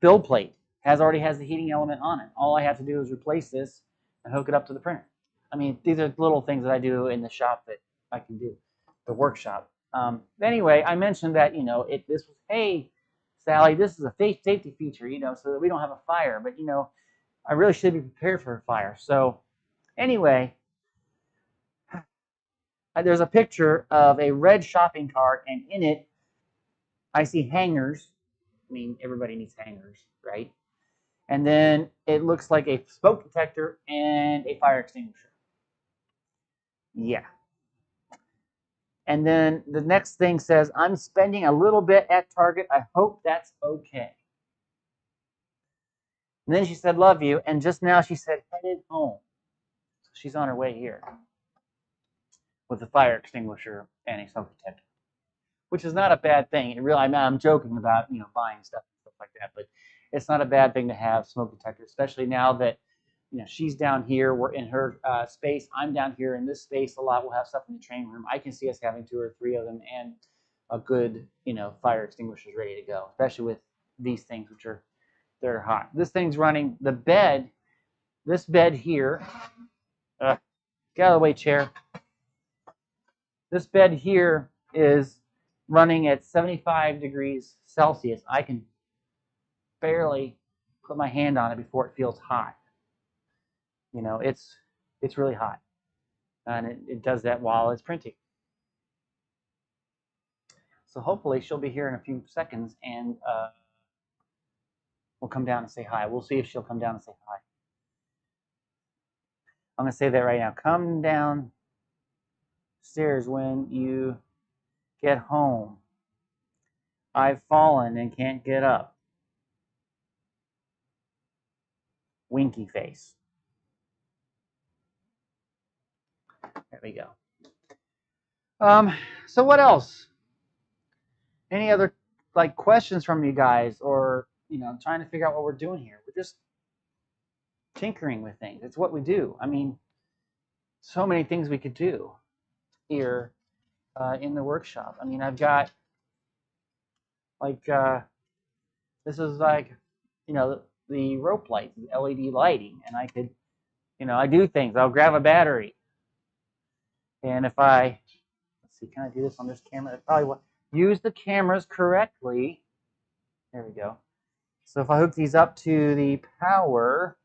build plate. Already has the heating element on it. All I have to do is replace this and hook it up to the printer. I mean, these are little things that I do in the shop that I can do, the workshop. Anyway, I mentioned that, this was, hey, Sally, this is a safety feature, so that we don't have a fire. But, I really should be prepared for a fire. So anyway, there's a picture of a red shopping cart, and in it, I see hangers. I mean, everybody needs hangers, right? And then it looks like a smoke detector and a fire extinguisher. Yeah. And then the next thing says, I'm spending a little bit at Target. I hope that's okay. And then she said, love you. And just now she said, headed home. So she's on her way here with a fire extinguisher and a smoke detector, which is not a bad thing. I'm joking about, buying stuff and stuff like that, but it's not a bad thing to have smoke detector, especially now that, she's down here. We're in her space. I'm down here in this space a lot. We'll have stuff in the training room. I can see us having 2 or 3 of them and a good, fire extinguishers ready to go, especially with these things, which they're hot. This thing's running the bed. This bed here, get out of the way, chair. This bed here is running at 75 degrees Celsius. I can barely put my hand on it before it feels hot. It's really hot. And it does that while it's printing. So hopefully she'll be here in a few seconds, and we'll come down and say hi. We'll see if she'll come down and say hi. I'm going to say that right now. Come down stairs when you get home. I've fallen and can't get up. Winky face. There we go. So what else? Any other like questions from you guys, or trying to figure out what we're doing here? We're just tinkering with things. It's what we do. I mean, so many things we could do here in the workshop. I mean, I've got like this is like the rope lights, the LED lighting, and I could I do things. I'll grab a battery, and if I let's see, can I do this on this camera? I probably will. Use the cameras correctly. There we go. So if I hook these up to the power,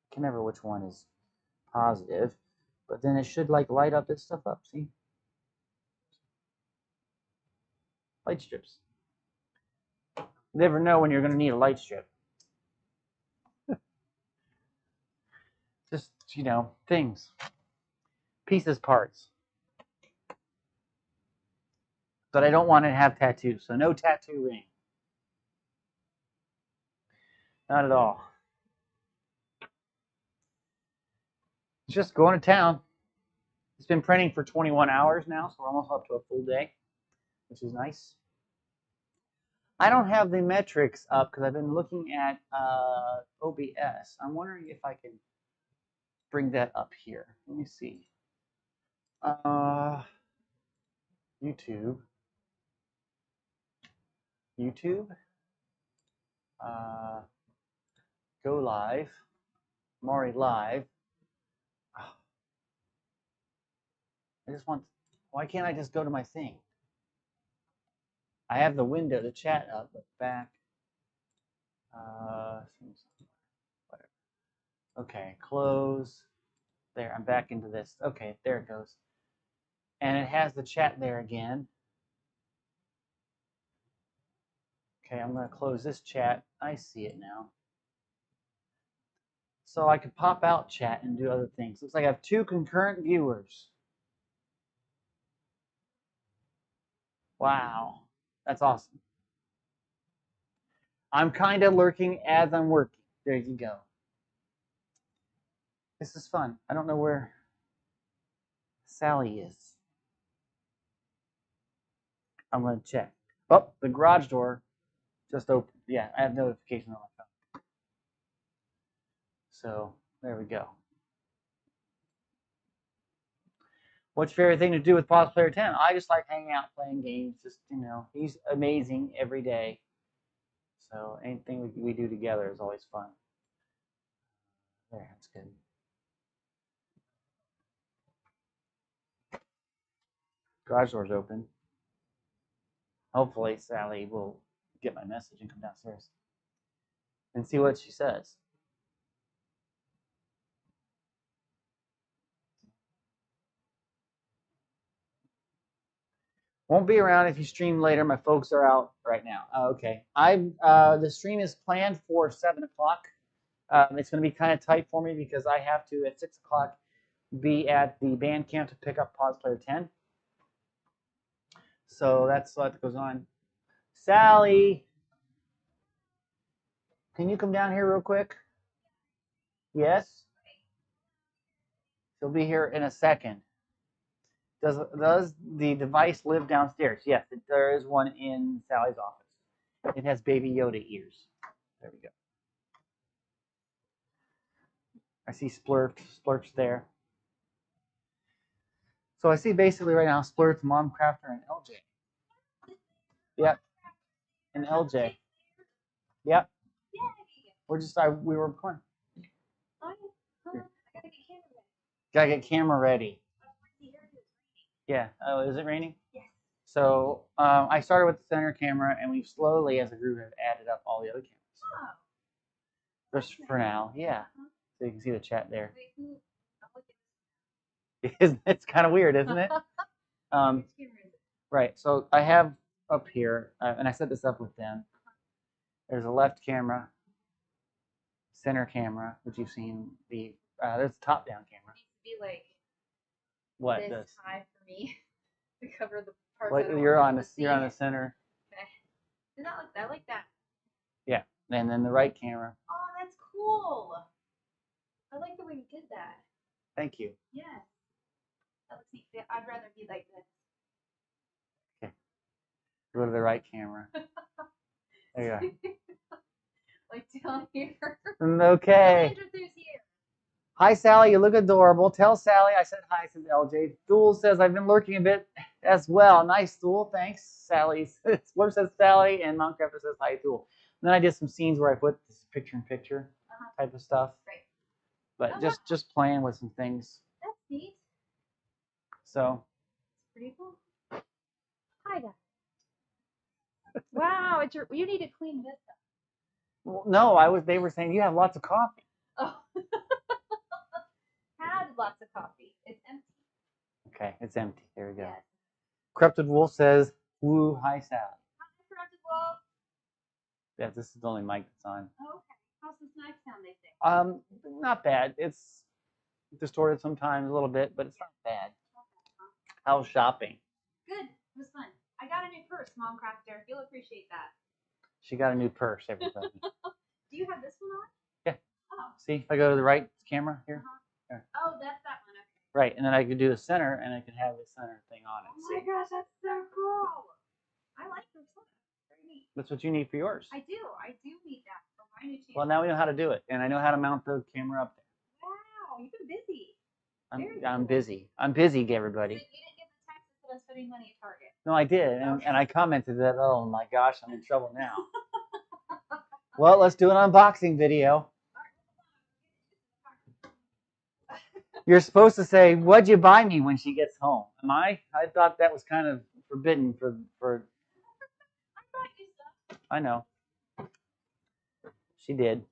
I can never which one is positive, but then it should like light up this stuff up. See, light strips. You never know when you're going to need a light strip. Just things, pieces, parts. But I don't want to have tattoos, so no tattoo ring. Not at all. Just going to town. It's been printing for 21 hours now, so we're almost up to a full day, which is nice. I don't have the metrics up because I've been looking at OBS. I'm wondering if I can bring that up here. Let me see. YouTube. Go live. Maury live. I just want. Why can't I just go to my thing? I have the window, the chat up, but back. Whatever. Okay, close. There, I'm back into this. Okay, there it goes. And it has the chat there again. Okay, I'm going to close this chat. I see it now. So I could pop out chat and do other things. Looks like I have 2 concurrent viewers. Wow, that's awesome. I'm kind of lurking as I'm working. There you go. This is fun. I don't know where Sally is. I'm going to check. Oh, the garage door just opened. Yeah, I have notification on my phone. So there we go. What's your favorite thing to do with Pause Player 10? I just like hanging out, playing games. Just, he's amazing every day. So anything we do together is always fun. There, that's good. Garage door's open. Hopefully Sally will get my message and come downstairs and see what she says. Won't be around if you stream later. My folks are out right now. Okay. The stream is planned for 7 o'clock. It's going to be kind of tight for me because I have to, at 6 o'clock, be at the band camp to pick up Pause Player 10. So that's what goes on. Sally, can you come down here real quick? Yes? She'll be here in a second. Does the device live downstairs? Yes, there is one in Sally's office. It has Baby Yoda ears. There we go. I see Splurch there. So I see basically right now Splurch, Mom Crafter, and LJ. Yep. And LJ. Yep. We were recording. Gotta get camera ready. Yeah. Oh, is it raining? Yes. So I started with the center camera, and we've slowly, as a group, have added up all the other cameras. Just for now, yeah. So you can see the chat there. It's kind of weird, isn't it? Right. So I have up here, and I set this up with them. There's a left camera, center camera, which you've seen, the There's a top-down camera. It needs to be like What this does? high for me to cover the parts. What, I don't you're want on people the to see. you're on the center. Okay. Does that look? I like that. Yeah, and then the right camera. Oh, that's cool. I like the way you did that. Thank you. Yes. That looks neat. I'd rather be like this. Okay. Go to the right camera. There you go. Like down here. Okay. Introduce here. Hi, Sally. You look adorable. Tell Sally I said hi, says LJ. Thule says I've been lurking a bit as well. Nice, Thule. Thanks, Sally. Slurp says Sally, and Mountcrafter says hi, Thule. And then I did some scenes where I put this picture-in-picture type of stuff. Right. But just playing with some things. That's neat. So. It's pretty cool. Hi, guys. Wow, you need to clean this up. Well, no, they were saying you have lots of coffee. Oh. Had lots of coffee. It's empty. Okay, it's empty. There we go. Yes. Corrupted Wolf says, woo, hi, Sally. Hi, Corrupted Wolf. Yeah, this is the only mic that's on. Okay. How's the snack sound, they say? Not bad. It's distorted sometimes a little bit, but it's not bad. How's shopping? Good. It was fun. I got a new purse, Mom Crafter. You'll appreciate that. She got a new purse, everybody. Do you have this one on? Yeah. Oh. See, if I go to the right camera here. Here. Oh, that's that one. Okay. Right, and then I could do the center, and I could have the center thing on it. Oh my gosh, that's so cool. I like this one. Very neat. That's what you need for yours. I do need that for my new channel. Well, now we know how to do it, and I know how to mount the camera up there. Wow, you've been busy. I'm busy. I'm busy, everybody. So you didn't get the text that said I was spending money at Target. No, I did, and I commented that, oh my gosh, I'm in trouble now. Well, let's do an unboxing video. You're supposed to say, what'd you buy me when she gets home? Am I? I thought that was kind of forbidden for I know. She did.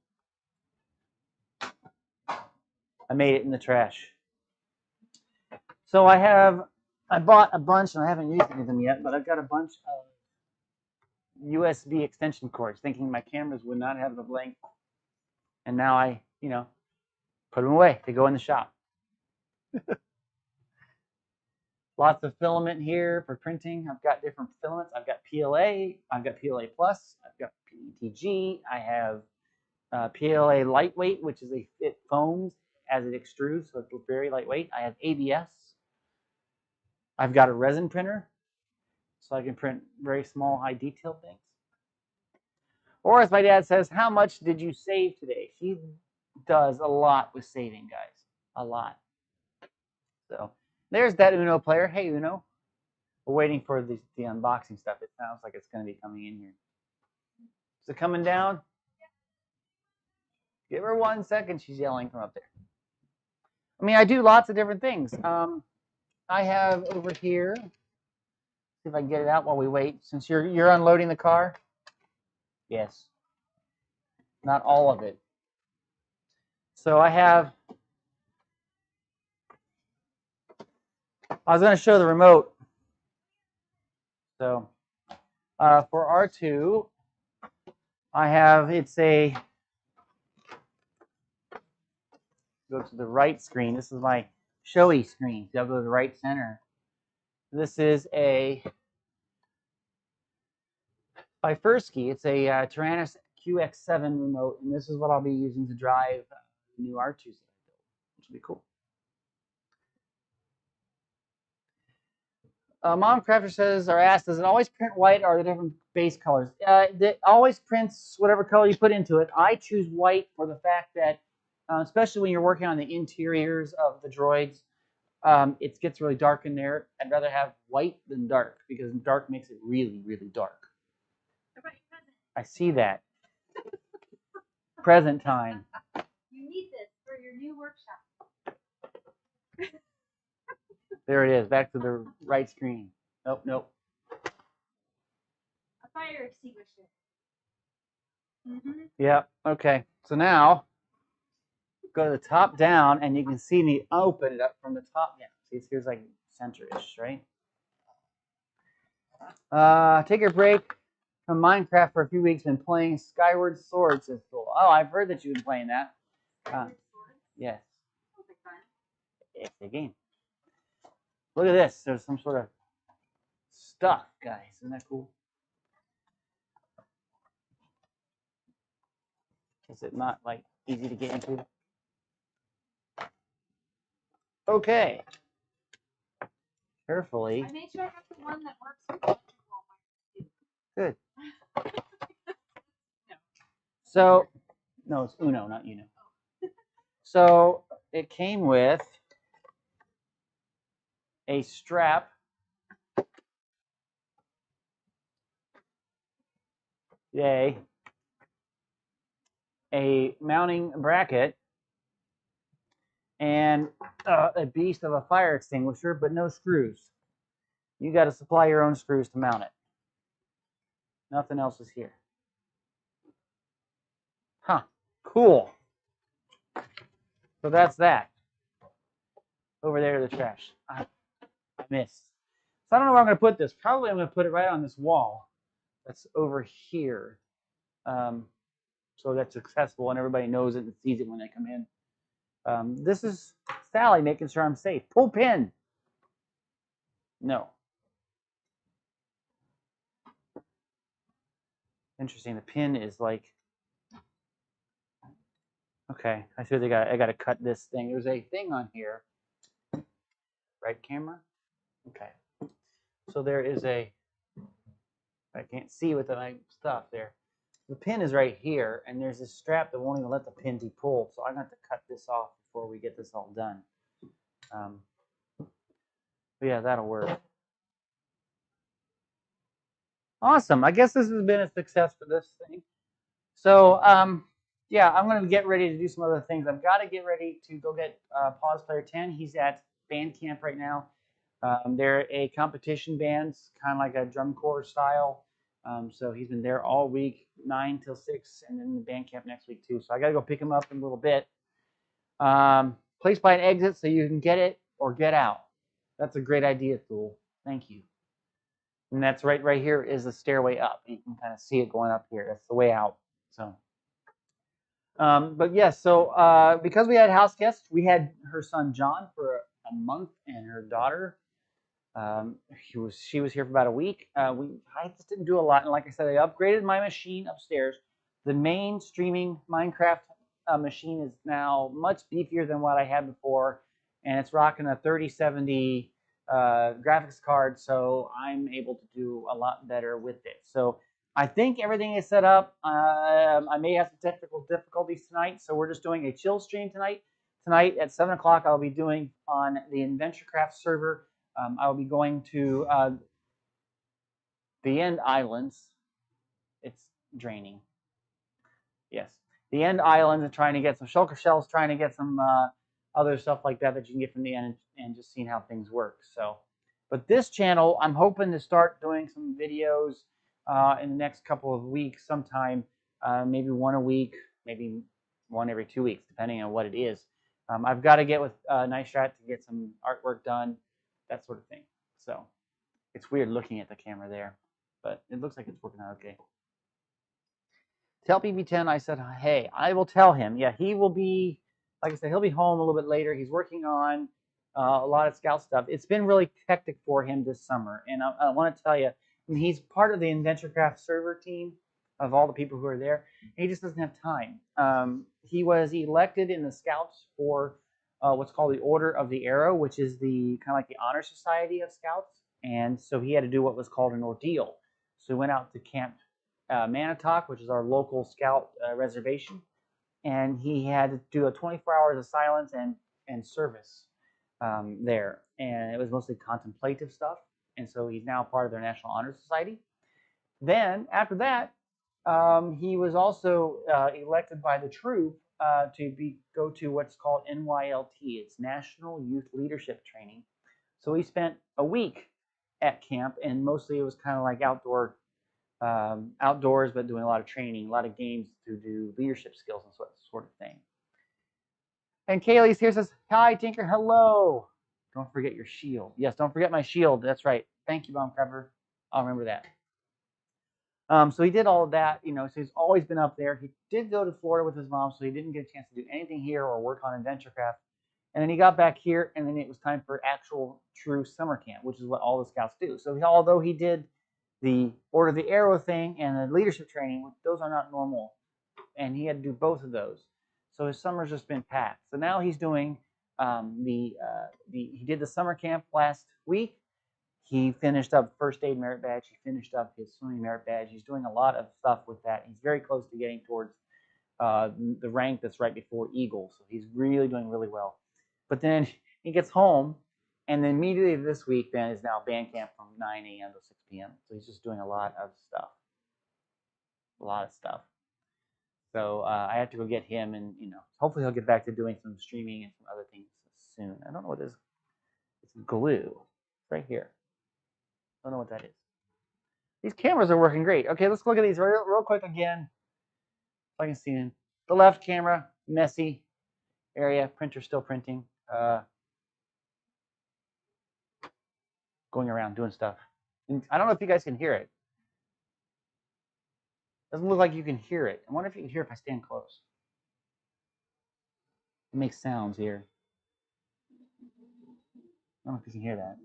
I made it in the trash. So I bought a bunch, and I haven't used any of them yet, but I've got a bunch of USB extension cords, thinking my cameras would not have the length. And now I, put them away. They go in the shop. Lots of filament here for printing. I've got different filaments. I've got PLA. I've got PLA Plus. I've got PETG. I have PLA Lightweight, which is it foams as it extrudes, so it's very lightweight. I have ABS. I've got a resin printer, so I can print very small, high detail things. Or as my dad says, how much did you save today? He does a lot with saving, guys. A lot. So there's that Uno player. Hey, Uno. We're waiting for the unboxing stuff. It sounds like it's going to be coming in here. Is it coming down? Give her 1 second. She's yelling from up there. I mean, I do lots of different things. I have over here, see if I can get it out while we wait. Since you're unloading the car. Yes. Not all of it. So I was going to show the remote. So for R2, go to the right screen. This is my showy screen. So I'll go to the right center. This is by Fursky. It's a Tyrannus QX7 remote, and this is what I'll be using to drive the new R2s that I built, which will be cool. Mom Crafter says, or asked, does it always print white or are there different base colors? It always prints whatever color you put into it. I choose white for the fact that, especially when you're working on the interiors of the droids, it gets really dark in there. I'd rather have white than dark because dark makes it really, really dark. I see that. Present time. You need this for your new workshop. There it is. Back to the right screen. Nope. A fire extinguisher. Yeah. Okay. So now go to the top down, and you can see me open it up from the top down. See, here's like center-ish, right? Take a break from Minecraft for a few weeks. Been playing Skyward Sword, says Phil. Oh, I've heard that you've been playing that. Yes. it's a game. Look at this. There's some sort of stuff, guys. Isn't that cool? Is it not like easy to get into? Okay. Carefully. I made sure I got the one that works with electrical wires. Good. No. So, no, it's Uno, not Uno. So it came with a strap. Yay. A mounting bracket and a beast of a fire extinguisher, but no screws. You got to supply your own screws to mount it. Nothing else is here. Huh. Cool. So that's that. Over there to the trash. I missed. So I don't know where I'm going to put this. Probably I'm going to put it right on this wall that's over here. So that's accessible and everybody knows it and sees it when they come in. This is Sally making sure I'm safe. Pull pin. No. Interesting. The pin is like. Okay, I see. I got to cut this thing. There's a thing on here. Right, camera. Okay. So there is a. I can't see with my stuff there. The pin is right here, and there's this strap that won't even let the pin be pulled. So I'm going to have to cut this off before we get this all done. But yeah, that'll work. Awesome. I guess this has been a success for this thing. So yeah, I'm going to get ready to do some other things. I've got to get ready to go get Pause Player 10. He's at band camp right now. They're a competition band, kind of like a drum corps style. So he's been there all week, 9 till 6, and then the band camp next week too. So I got to go pick him up in a little bit. Place by an exit so you can get it or get out. That's a great idea, Thule. Thank you. And that's right here is the stairway up. You can kind of see it going up here. That's the way out. So, but yes, so because we had house guests, we had her son John for a month and her daughter. She was here for about a week. I just didn't do a lot, and like I said, I upgraded my machine upstairs. The main streaming Minecraft machine is now much beefier than what I had before, and it's rocking a 3070 graphics card, so I'm able to do a lot better with it. So I think everything is set up. I may have some technical difficulties tonight, so we're just doing a chill stream tonight. Tonight at 7 o'clock, I'll be doing on the AdventureCraft server. I will be going to the End Islands. It's draining. Yes, the End Islands and trying to get some shulker shells, trying to get some other stuff like that that you can get from the end, and just seeing how things work. So, but this channel, I'm hoping to start doing some videos in the next couple of weeks sometime, maybe one a week, maybe one every 2 weeks, depending on what it is. I've got to get with Nice Shot to get some artwork done, that sort of thing. So it's weird looking at the camera there, but it looks like it's working out okay. Tell PB10 I said, hey, I will tell him. Yeah, he will be, like I said, he'll be home a little bit later. He's working on a lot of scout stuff. It's been really hectic for him this summer. And I want to tell you, he's part of the AdventureCraft server team of all the people who are there. He just doesn't have time. He was elected in the scouts for what's called the Order of the Arrow, which is the kind of like the honor society of scouts. And so he had to do what was called an ordeal. So he went out to Camp Manitowoc, which is our local scout reservation, and he had to do a 24 hours of silence and service there, and it was mostly contemplative stuff. And so he's now part of their National Honor Society. Then after that, he was also elected by the troop to go to what's called NYLT. It's National Youth Leadership Training. So he spent a week at camp, and mostly it was kind of like outdoors, but doing a lot of training, a lot of games to do leadership skills and sort of thing. And Kaylee's here, says, hi, Tinker, hello. Don't forget your shield. Yes, don't forget my shield. That's right. Thank you, Bomb Crabber. I'll remember that. So he did all of that, so he's always been up there. He did go to Florida with his mom, so he didn't get a chance to do anything here or work on AdventureCraft. And then he got back here, and then it was time for actual true summer camp, which is what all the scouts do. So although he did the Order of the Arrow thing and the leadership training, those are not normal, and he had to do both of those. So his summer's just been packed. So now he's doing he did the summer camp last week. He finished up first aid merit badge. He finished up his swimming merit badge. He's doing a lot of stuff with that. He's very close to getting towards the rank that's right before Eagle. So he's really doing really well. But then he gets home, and then immediately this week, then is now band camp from 9 a.m. to 6 p.m. So he's just doing a lot of stuff. A lot of stuff. So I have to go get him, and hopefully he'll get back to doing some streaming and some other things soon. I don't know what this is. It's glue. It's right here. I don't know what that is. These cameras are working great. Okay, let's look at these real quick again. If I can see them. The left camera, messy area. Printer still printing. Going around doing stuff. And I don't know if you guys can hear it. Doesn't look like you can hear it. I wonder if you can hear if I stand close. It makes sounds here. I don't know if you can hear that,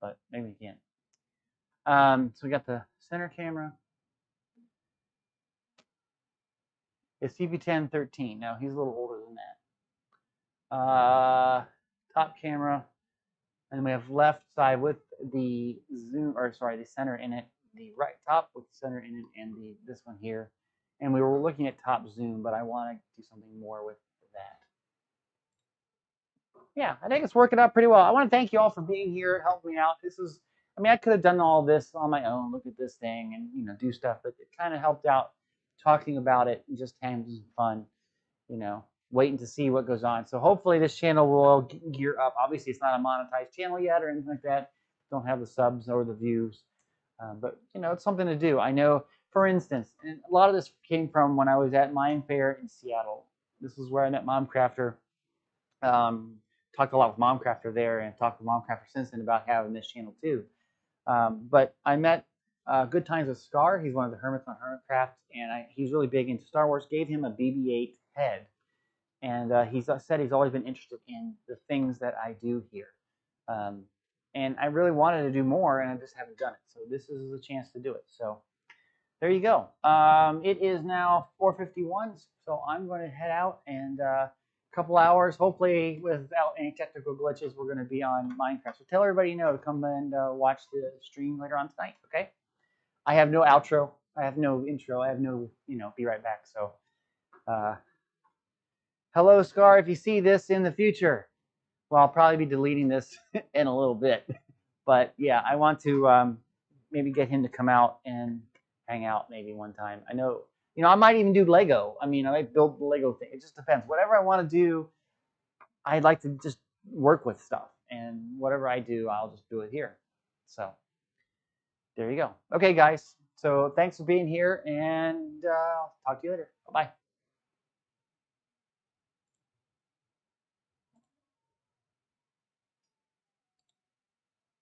but maybe you can. So we got the center camera. It's CP1013. Now he's a little older than that. Top camera, and then we have left side with the zoom, or sorry, the center in it. The right top with the center in it, and this one here. And we were looking at top zoom, but I want to do something more with that. Yeah, I think it's working out pretty well. I want to thank you all for being here, helping me out. I could have done all this on my own, look at this thing and, do stuff, but it kind of helped out talking about it and just having some fun, waiting to see what goes on. So hopefully this channel will gear up. Obviously, it's not a monetized channel yet or anything like that. Don't have the subs or the views, but, it's something to do. I know, for instance, and a lot of this came from when I was at Mine Fair in Seattle. This is where I met Momcrafter. Talked a lot with Momcrafter there, and talked with Momcrafter since then about having this channel too. But I met Good Times with Scar. He's one of the hermits on Hermitcraft, and he's really big into Star Wars. Gave him a BB-8 head, and he's said he's always been interested in the things that I do here. And I really wanted to do more, and I just haven't done it. So this is a chance to do it. So there you go. It is now 4:51, so I'm going to head out, and couple hours, hopefully without any technical glitches, we're going to be on Minecraft. So tell everybody to come and watch the stream later on tonight, okay? I have no outro. I have no intro. I have no, be right back. So hello, Scar, if you see this in the future. Well, I'll probably be deleting this in a little bit. But yeah, I want to maybe get him to come out and hang out maybe one time. I know, I might even do Lego. I might build the Lego thing. It just depends. Whatever I want to do, I'd like to just work with stuff, and whatever I do, I'll just do it here. So there you go. Okay, guys. So thanks for being here, and I'll talk to you later. Bye-bye.